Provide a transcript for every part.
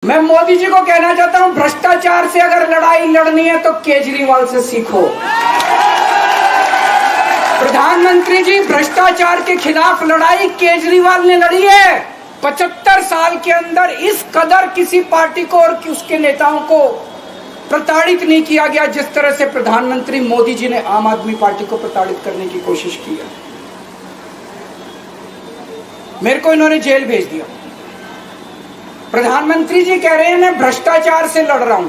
मैं मोदी जी को कहना चाहता हूं, भ्रष्टाचार से अगर लड़ाई लड़नी है तो केजरीवाल से सीखो। प्रधानमंत्री जी, भ्रष्टाचार के खिलाफ लड़ाई केजरीवाल ने लड़ी है। 75 साल के अंदर इस कदर किसी पार्टी को और उसके नेताओं को प्रताड़ित नहीं किया गया जिस तरह से प्रधानमंत्री मोदी जी ने आम आदमी पार्टी को प्रताड़ित करने की कोशिश की है। मेरे को इन्होंने जेल भेज दिया। प्रधानमंत्री जी कह रहे हैं मैं भ्रष्टाचार से लड़ रहा हूं।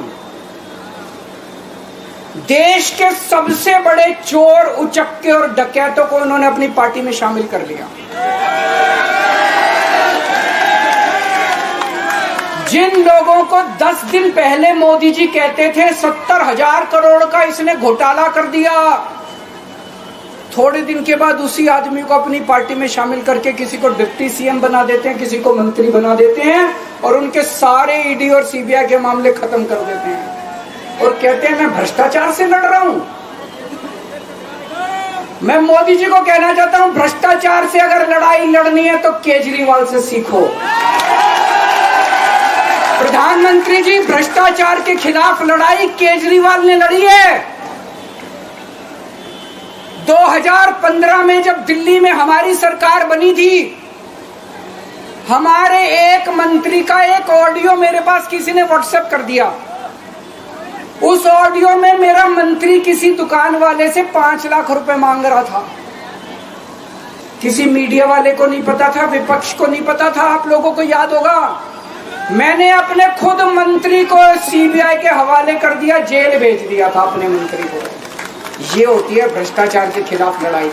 देश के सबसे बड़े चोर, उचक्के और डकैतों को उन्होंने अपनी पार्टी में शामिल कर लिया। जिन लोगों को 10 दिन पहले मोदी जी कहते थे 70,000 करोड़ का इसने घोटाला कर दिया, थोड़े दिन के बाद उसी आदमी को अपनी पार्टी में शामिल करके किसी को डिप्टी सीएम बना देते हैं, किसी को मंत्री बना देते हैं और उनके सारे ईडी और सीबीआई के मामले खत्म कर देते हैं और कहते हैं मैं भ्रष्टाचार से लड़ रहा हूं। मैं मोदी जी को कहना चाहता हूं, भ्रष्टाचार से अगर लड़ाई लड़नी है तो केजरीवाल से सीखो। प्रधानमंत्री जी, भ्रष्टाचार के खिलाफ लड़ाई केजरीवाल ने लड़ी है। 2015 में जब दिल्ली में हमारी सरकार बनी थी, हमारे एक मंत्री का एक ऑडियो मेरे पास किसी ने व्हाट्सएप कर दिया। उस ऑडियो में मेरा मंत्री किसी दुकान वाले से 5 लाख रुपए मांग रहा था। किसी मीडिया वाले को नहीं पता था, विपक्ष को नहीं पता था। आप लोगों को याद होगा, मैंने अपने खुद मंत्री को सीबीआई के हवाले कर दिया, जेल भेज दिया था अपने मंत्री को। ये होती है भ्रष्टाचार के खिलाफ लड़ाई।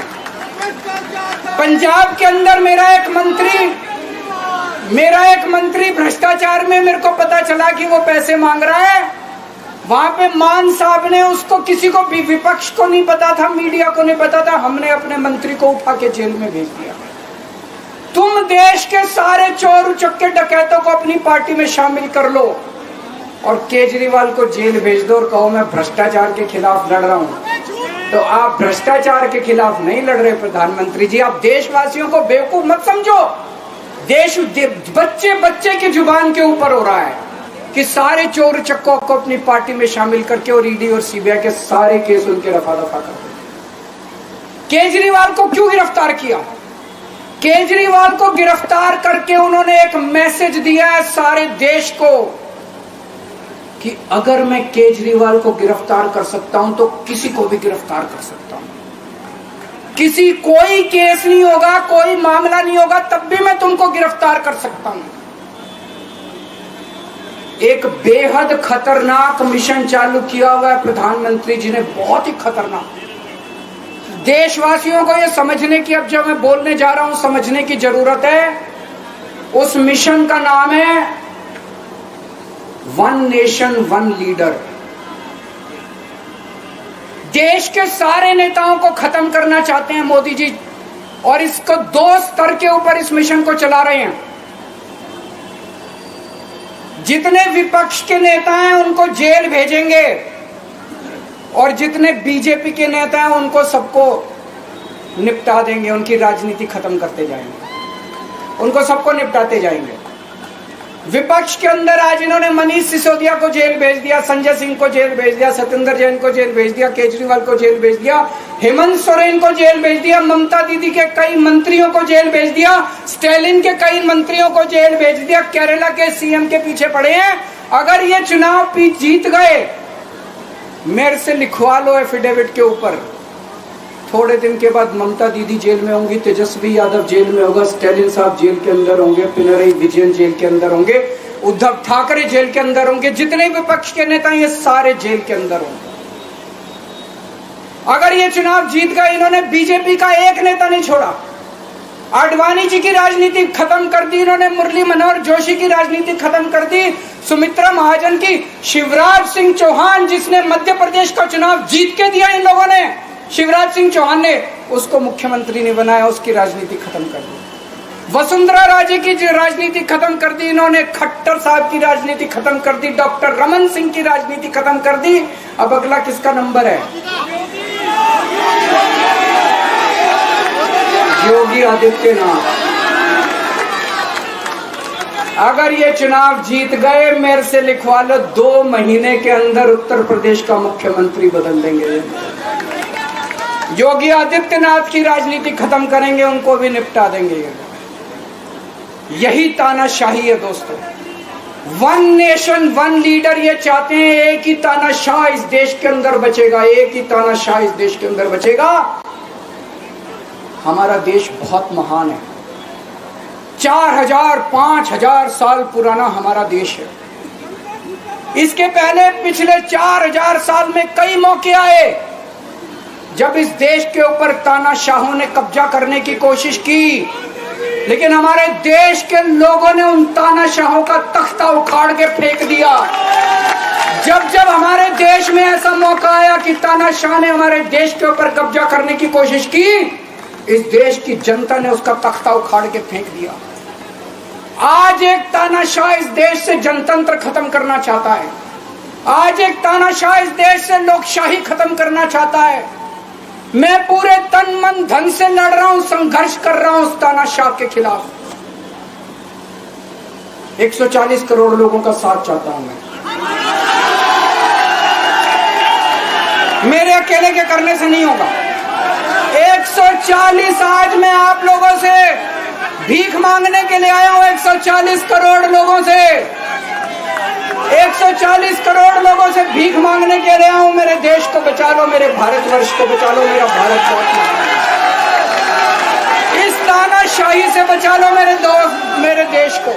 पंजाब के अंदर मेरा एक मंत्री भ्रष्टाचार में, मेरे को पता चला कि वो पैसे मांग रहा है। वहां पे मान साहब ने उसको, किसी को भी, विपक्ष को नहीं पता था, मीडिया को नहीं पता था, हमने अपने मंत्री को उठा के जेल में भेज दिया। तुम देश के सारे चोर उचक्के डकैतों को अपनी पार्टी में शामिल कर लो और केजरीवाल को जेल भेज दो और कहो मैं भ्रष्टाचार के खिलाफ लड़ रहा हूं। तो आप भ्रष्टाचार के खिलाफ नहीं लड़ रहे प्रधानमंत्री जी। आप देशवासियों को बेवकूफ मत समझो। देश बच्चे बच्चे की जुबान के ऊपर हो रहा है कि सारे चोर चक्कों को अपनी पार्टी में शामिल करके और ईडी और सीबीआई के सारे केस उनके रफा दफा कर दो। केजरीवाल को क्यों गिरफ्तार किया? केजरीवाल को गिरफ्तार करके उन्होंने एक मैसेज दिया है सारे देश को कि अगर मैं केजरीवाल को गिरफ्तार कर सकता हूं तो किसी को भी गिरफ्तार कर सकता हूं। कोई केस नहीं होगा, कोई मामला नहीं होगा, तब भी मैं तुमको गिरफ्तार कर सकता हूं। एक बेहद खतरनाक मिशन चालू किया हुआ है प्रधानमंत्री जी ने, बहुत ही खतरनाक। देशवासियों को यह समझने की, अब जब मैं बोलने जा रहा हूं, समझने की जरूरत है। उस मिशन का नाम है वन नेशन वन लीडर। देश के सारे नेताओं को खत्म करना चाहते हैं मोदी जी और इसको 2 स्तर के ऊपर इस मिशन को चला रहे हैं। जितने विपक्ष के नेता हैं उनको जेल भेजेंगे और जितने बीजेपी के नेता हैं उनको सबको निपटा देंगे, उनकी राजनीति खत्म करते जाएंगे, उनको सबको निपटाते जाएंगे। विपक्ष के अंदर आज इन्होंने मनीष सिसोदिया को जेल भेज दिया, संजय सिंह को जेल भेज दिया, सत्येंद्र जैन को जेल भेज दिया, केजरीवाल को जेल भेज दिया, हेमंत सोरेन को जेल भेज दिया, ममता दीदी के कई मंत्रियों को जेल भेज दिया, स्टालिन के कई मंत्रियों को जेल भेज दिया, केरला के सीएम के पीछे पड़े हैं। अगर ये चुनाव जीत गए, मेरे से लिखवा लो एफिडेविट के ऊपर, थोड़े दिन के बाद ममता दीदी जेल में होंगी, तेजस्वी यादव जेल में होगा, स्टालिन साहब जेल के अंदर होंगे, पिनरई विजयन जेल के अंदर होंगे, उद्धव ठाकरे जेल के अंदर होंगे, जितने विपक्ष के नेता ये सारे जेल के अंदर होंगे। अगर ये चुनाव जीत गए, इन्होंने बीजेपी का एक नेता नहीं छोड़ा। आडवाणी जी की राजनीति खत्म कर दी इन्होंने, मुरली मनोहर जोशी की राजनीति खत्म कर दी, सुमित्रा महाजन की, शिवराज सिंह चौहान जिसने मध्य प्रदेश का चुनाव जीत के दिया इन लोगों ने, शिवराज सिंह चौहान ने उसको मुख्यमंत्री नहीं बनाया, उसकी राजनीति खत्म कर दी। वसुंधरा राजे की राजनीति खत्म कर दी इन्होंने, खट्टर साहब की राजनीति खत्म कर दी, डॉक्टर रमन सिंह की राजनीति खत्म कर दी। अब अगला किसका नंबर है? योगी आदित्यनाथ। अगर ये चुनाव जीत गए, मेरे से लिखवा लो, 2 महीने के अंदर उत्तर प्रदेश का मुख्यमंत्री बदल देंगे। योगी आदित्यनाथ की राजनीति खत्म करेंगे, उनको भी निपटा देंगे। यही तानाशाही है दोस्तों। 1 नेशन 1 लीडर ये चाहते हैं। एक ही तानाशाह इस देश के अंदर बचेगा, एक ही तानाशाह इस देश के अंदर बचेगा। हमारा देश बहुत महान है। 4000 5000 साल पुराना हमारा देश है। इसके पहले पिछले 4000 साल में कई मौके आए जब इस देश के ऊपर तानाशाहों ने कब्जा करने की कोशिश की, लेकिन हमारे देश के लोगों ने उन तानाशाहों का तख्ता उखाड़ के फेंक दिया। जब जब हमारे देश में ऐसा मौका आया कि तानाशाह ने हमारे देश के ऊपर कब्जा करने की कोशिश की, इस देश की जनता ने उसका तख्ता उखाड़ के फेंक दिया। आज एक तानाशाह इस देश से जनतंत्र खत्म करना चाहता है। आज एक तानाशाह इस देश से लोकशाही खत्म करना चाहता है। मैं पूरे तन मन धन से लड़ रहा हूं, संघर्ष कर रहा हूं उस तानाशाह के खिलाफ। 140 करोड़ लोगों का साथ चाहता हूं मैं। मेरे अकेले के करने से नहीं होगा। 140 आज मैं आप लोगों से भीख मांगने के लिए आया हूं। 140 करोड़ लोगों से 140 करोड़ लोगों से भीख मांगने के लिए आया हूं। मेरे देश को बचा लो, मेरे भारतवर्ष को बचा लो, मेरा भारत बहुत महान है। इस तानाशाही से बचा लो मेरे दोस्त, मेरे देश को।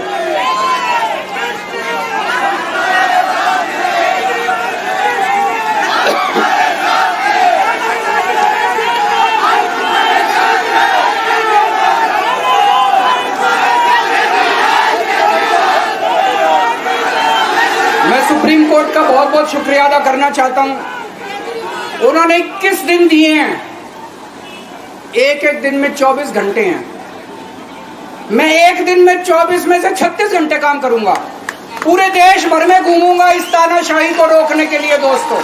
मैं सुप्रीम कोर्ट का बहुत बहुत शुक्रिया अदा करना चाहता हूं। उन्होंने 21 दिन दिए हैं। एक एक दिन में 24 घंटे हैं। मैं एक दिन में 24 में से 36 घंटे काम करूंगा। पूरे देश भर में घूमूंगा इस तानाशाही को रोकने के लिए। दोस्तों,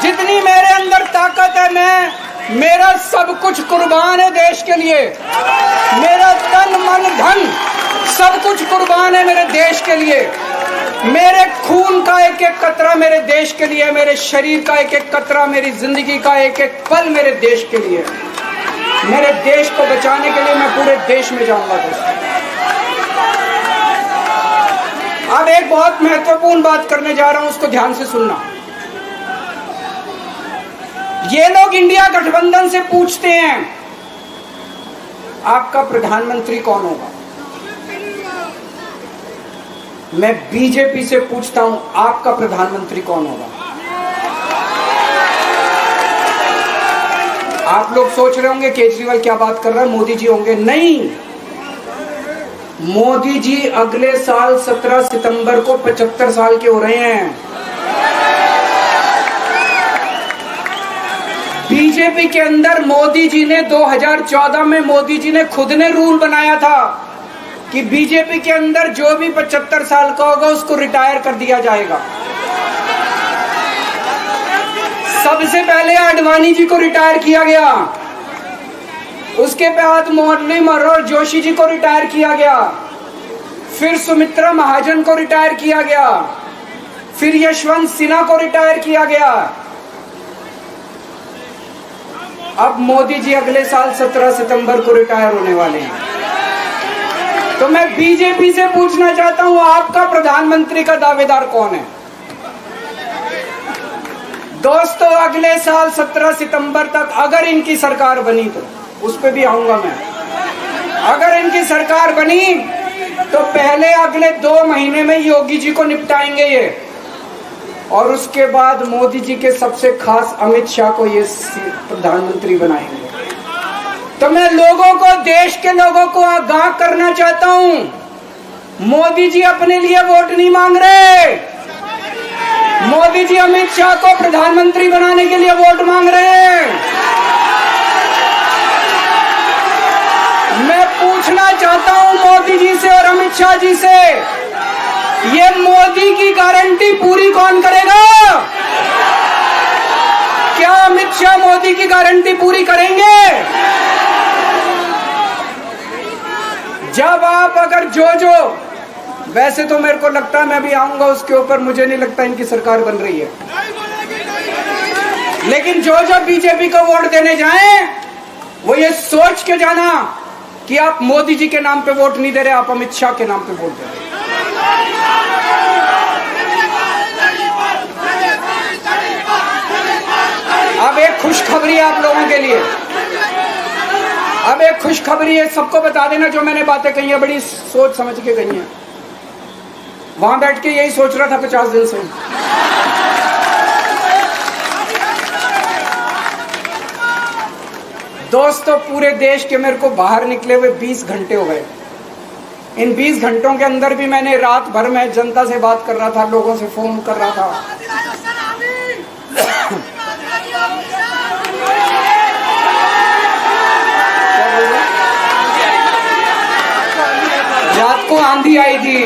जितनी मेरे अंदर ताकत है, मेरा सब कुछ कुर्बान है देश के लिए। मेरा तन मन धन सब कुछ कुर्बान है मेरे देश के लिए। मेरे खून का एक एक कतरा मेरे देश के लिए, मेरे शरीर का एक एक कतरा, मेरी जिंदगी का एक एक पल मेरे देश के लिए। मेरे देश को बचाने के लिए मैं पूरे देश में जाऊंगा दोस्तों। अब एक बहुत महत्वपूर्ण बात करने जा रहा हूं, उसको ध्यान से सुनना। ये लोग इंडिया गठबंधन से पूछते हैं आपका प्रधानमंत्री कौन होगा। मैं बीजेपी से पूछता हूं आपका प्रधानमंत्री कौन होगा। आप लोग सोच रहे होंगे केजरीवाल क्या बात कर रहा है, मोदी जी होंगे। नहीं, मोदी जी अगले साल 17 सितंबर को 75 साल के हो रहे हैं। बीजेपी के अंदर मोदी जी ने 2014 में मोदी जी ने खुद ने रूल बनाया था कि बीजेपी के अंदर जो भी 75 साल का होगा उसको रिटायर कर दिया जाएगा। सबसे पहले आडवाणी जी को रिटायर किया गया, उसके बाद मुरली मनोहर जोशी जी को रिटायर किया गया, फिर सुमित्रा महाजन को रिटायर किया गया, फिर यशवंत सिन्हा को रिटायर किया गया। अब मोदी जी अगले साल 17 सितंबर को रिटायर होने वाले हैं। तो मैं बीजेपी से पूछना चाहता हूं आपका प्रधानमंत्री का दावेदार कौन है। दोस्तों, अगले साल 17 सितंबर तक अगर इनकी सरकार बनी, तो उस पर भी आऊंगा मैं। अगर इनकी सरकार बनी तो पहले अगले 2 महीने में योगी जी को निपटाएंगे ये, और उसके बाद मोदी जी के सबसे खास अमित शाह को ये प्रधानमंत्री बनाएंगे। तो मैं लोगों को, देश के लोगों को आगाह करना चाहता हूं, मोदी जी अपने लिए वोट नहीं मांग रहे। मोदी जी अमित शाह को प्रधानमंत्री बनाने के लिए वोट मांग रहे हैं। मैं पूछना चाहता हूं मोदी जी से और अमित शाह जी से, ये मोदी की गारंटी पूरी कौन करेगा? क्या अमित शाह मोदी की गारंटी पूरी करेंगे? जब आप अगर जो वैसे तो मेरे को लगता है मैं भी आऊंगा उसके ऊपर, मुझे नहीं लगता इनकी सरकार बन रही है। लेकिन जो जो बीजेपी को वोट देने जाएं वो ये सोच के जाना कि आप मोदी जी के नाम पे वोट नहीं दे रहे, आप अमित शाह के नाम पे वोट दे रहे। अब एक खुशखबरी है आप लोगों के लिए, अब एक खुशखबरी है, सबको बता देना जो मैंने बातें कही है बड़ी सोच समझ के कही है। वहां बैठ के यही सोच रहा था 50 दिन से। दोस्तों पूरे देश के मेरे को बाहर निकले हुए 20 घंटे हो गए। इन 20 घंटों के अंदर भी मैंने रात भर में जनता से बात कर रहा था, लोगों से फोन कर रहा था। रात को आंधी आई थी,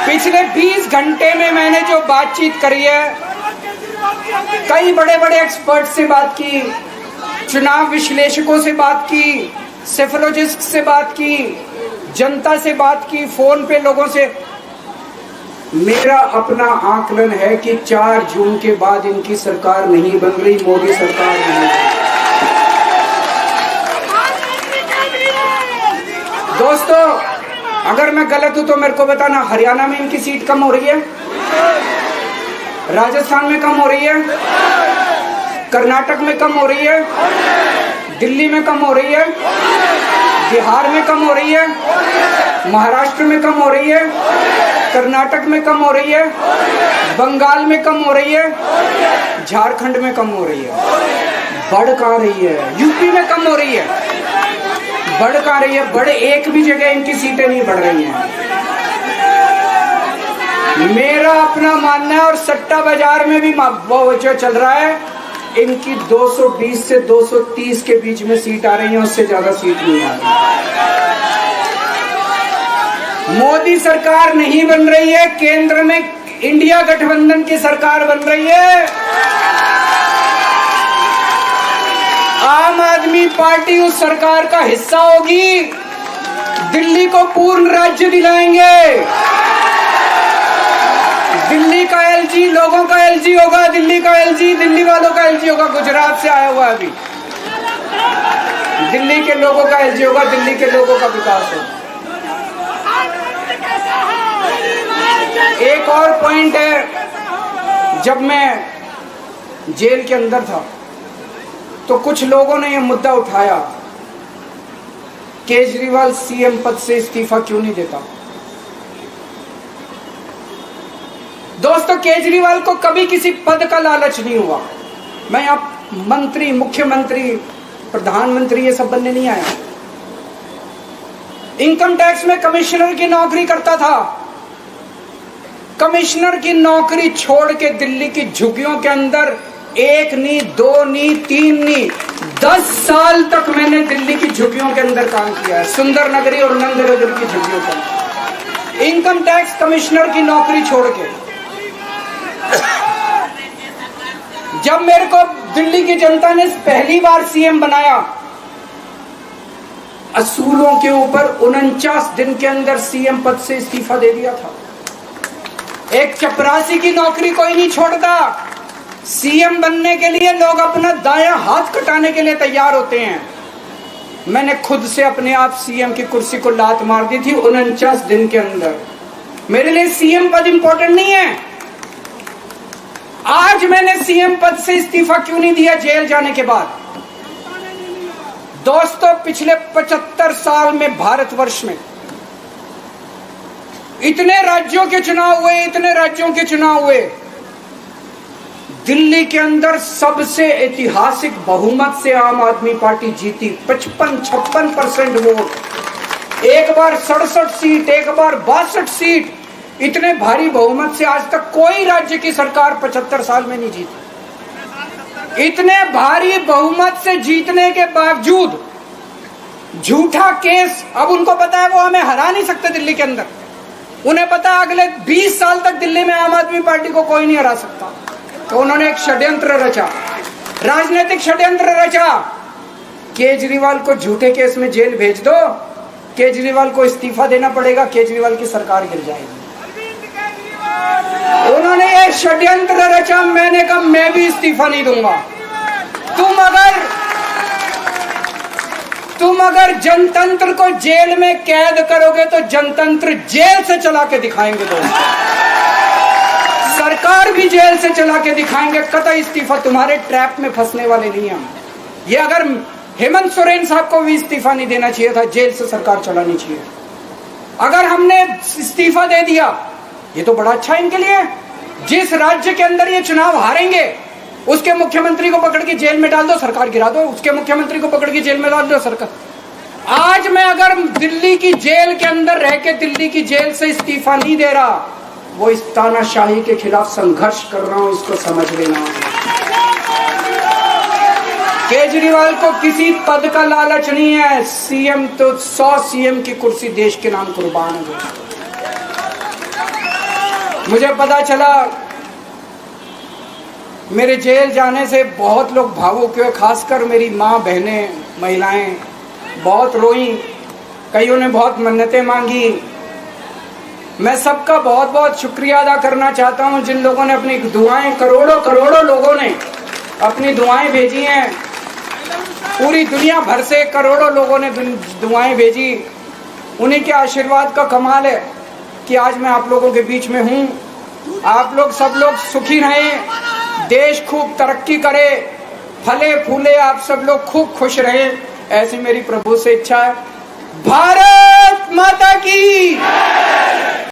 पिछले 20 घंटे में मैंने जो बातचीत करी है, कई बड़े बड़े एक्सपर्ट से बात की, चुनाव विश्लेषकों से बात की, सेफोलॉजिस्ट से बात की, जनता से बात की, फोन पे लोगों से। मेरा अपना आकलन है कि 4 जून के बाद इनकी सरकार नहीं बन रही, मोदी सरकार नहीं। दोस्तों अगर मैं गलत हूं तो मेरे को बताना, हरियाणा में इनकी सीट कम हो रही है, राजस्थान में कम हो रही है, कर्नाटक में कम हो रही है, दिल्ली में कम हो रही है, बिहार में कम हो रही है, महाराष्ट्र में कम हो रही है, कर्नाटक में कम हो रही है, बंगाल में कम हो रही है, झारखंड में कम हो रही है। बढ़ कहाँ रही है? यूपी में कम हो रही है, बढ़ कहाँ रही है? बड़े एक भी जगह इनकी सीटें नहीं बढ़ रही हैं। मेरा अपना मानना है, और सट्टा बाजार में भी जो चल रहा है, इनकी 220 से 230 के बीच में सीट आ रही है, उससे ज्यादा सीट नहीं आ रही। मोदी सरकार नहीं बन रही है, केंद्र में इंडिया गठबंधन की सरकार बन रही है। आम आदमी पार्टी उस सरकार का हिस्सा होगी, दिल्ली को पूर्ण राज्य दिलाएंगे। दिल्ली का एलजी लोगों का एलजी होगा, दिल्ली का एलजी दिल्ली वालों का एलजी होगा। गुजरात से आया हुआ अभी, दिल्ली के लोगों का एलजी होगा, दिल्ली के लोगों का विकास होगा। एक और पॉइंट है, जब मैं जेल के अंदर था तो कुछ लोगों ने यह मुद्दा उठाया, केजरीवाल सीएम पद से इस्तीफा क्यों नहीं देता। दोस्तों केजरीवाल को कभी किसी पद का लालच नहीं हुआ। मैं आप मंत्री, मुख्यमंत्री, प्रधानमंत्री ये सब बनने नहीं आया। इनकम टैक्स में कमिश्नर की नौकरी करता था। कमिश्नर की नौकरी छोड़ के दिल्ली की झुग्गियों के अंदर 1 नहीं, 2 नहीं, 3 नहीं, 10 साल तक मैंने दिल्ली की झुग्गियों के अंदर काम किया है, सुंदर नगरी और नंदनगर की झुग्गियों के अंदर, इनकम टैक्स कमिश्नर की नौकरी छोड़ के। जब मेरे को दिल्ली की जनता ने पहली बार सीएम बनाया, असूलों के ऊपर 49 दिन के अंदर सीएम पद से इस्तीफा दे दिया था। एक चपरासी की नौकरी कोई नहीं छोड़ता। सीएम बनने के लिए लोग अपना दायां हाथ कटाने के लिए तैयार होते हैं। मैंने खुद से अपने आप सीएम की कुर्सी को लात मार दी थी 49 दिन के अंदर। मेरे लिए सीएम पद इंपॉर्टेंट नहीं है। आज मैंने सीएम पद से इस्तीफा क्यों नहीं दिया जेल जाने के बाद? दोस्तों पिछले 75 साल में भारतवर्ष में इतने राज्यों के चुनाव हुए, इतने राज्यों के चुनाव हुए, दिल्ली के अंदर सबसे ऐतिहासिक बहुमत से आम आदमी पार्टी जीती। 55-56% वोट, एक बार 67 सीट, एक बार 62 सीट। इतने भारी बहुमत से आज तक कोई राज्य की सरकार 75 साल में नहीं जीती। इतने भारी बहुमत से जीतने के बावजूद झूठा केस, अब उनको पता है वो हमें हरा नहीं सकते दिल्ली के अंदर। उन्हें पता है अगले 20 साल तक दिल्ली में आम आदमी पार्टी को कोई नहीं हरा सकता। तो उन्होंने एक षड्यंत्र रचा, राजनीतिक षड्यंत्र रचा। केजरीवाल को झूठे केस में जेल भेज दो, केजरीवाल को इस्तीफा देना पड़ेगा, केजरीवाल की सरकार गिर जाएगी। उन्होंने ये षड्यंत्र रचा, मैंने कहा मैं भी इस्तीफा नहीं दूंगा। तुम अगर जनतंत्र को जेल में कैद करोगे तो जनतंत्र जेल से चला के दिखाएंगे। सरकार भी जेल से चला के दिखाएंगे। कतई इस्तीफा, तुम्हारे ट्रैप में फंसने वाले नहीं हम। ये अगर हेमंत सोरेन साहब को भी इस्तीफा नहीं देना चाहिए था, जेल से सरकार चलानी चाहिए। अगर हमने इस्तीफा दे दिया, ये तो बड़ा अच्छा इनके लिए। जिस राज्य के अंदर ये चुनाव हारेंगे उसके मुख्यमंत्री को पकड़ के जेल में डाल दो, सरकार गिरा दो। उसके मुख्यमंत्री को पकड़ के जेल में डाल दो, सरकार। आज मैं अगर दिल्ली की जेल के अंदर रह के दिल्ली की जेल से इस्तीफा नहीं दे रहा, वो इस तानाशाही के खिलाफ संघर्ष कर रहा हूं, इसको समझ लेना। केजरीवाल को किसी पद का लालच नहीं है। सीएम तो 100 सीएम की कुर्सी देश के नाम कुर्बान है। मुझे पता चला मेरे जेल जाने से बहुत लोग भावुक हुए, खासकर मेरी माँ, बहनें, महिलाएं बहुत रोई, कईयों ने बहुत मन्नतें मांगी। मैं सबका बहुत बहुत शुक्रिया अदा करना चाहता हूं जिन लोगों ने अपनी दुआएं, करोड़ों लोगों ने अपनी दुआएं भेजी हैं। पूरी दुनिया भर से करोड़ों लोगों ने दुआएं भेजी। उन्हीं के आशीर्वाद का कमाल है कि आज मैं आप लोगों के बीच में हूं। आप लोग सब लोग सुखी रहें, देश खूब तरक्की करे, फले फूले, आप सब लोग खूब खुश रहें, ऐसी मेरी प्रभु से इच्छा है। भारत माता की।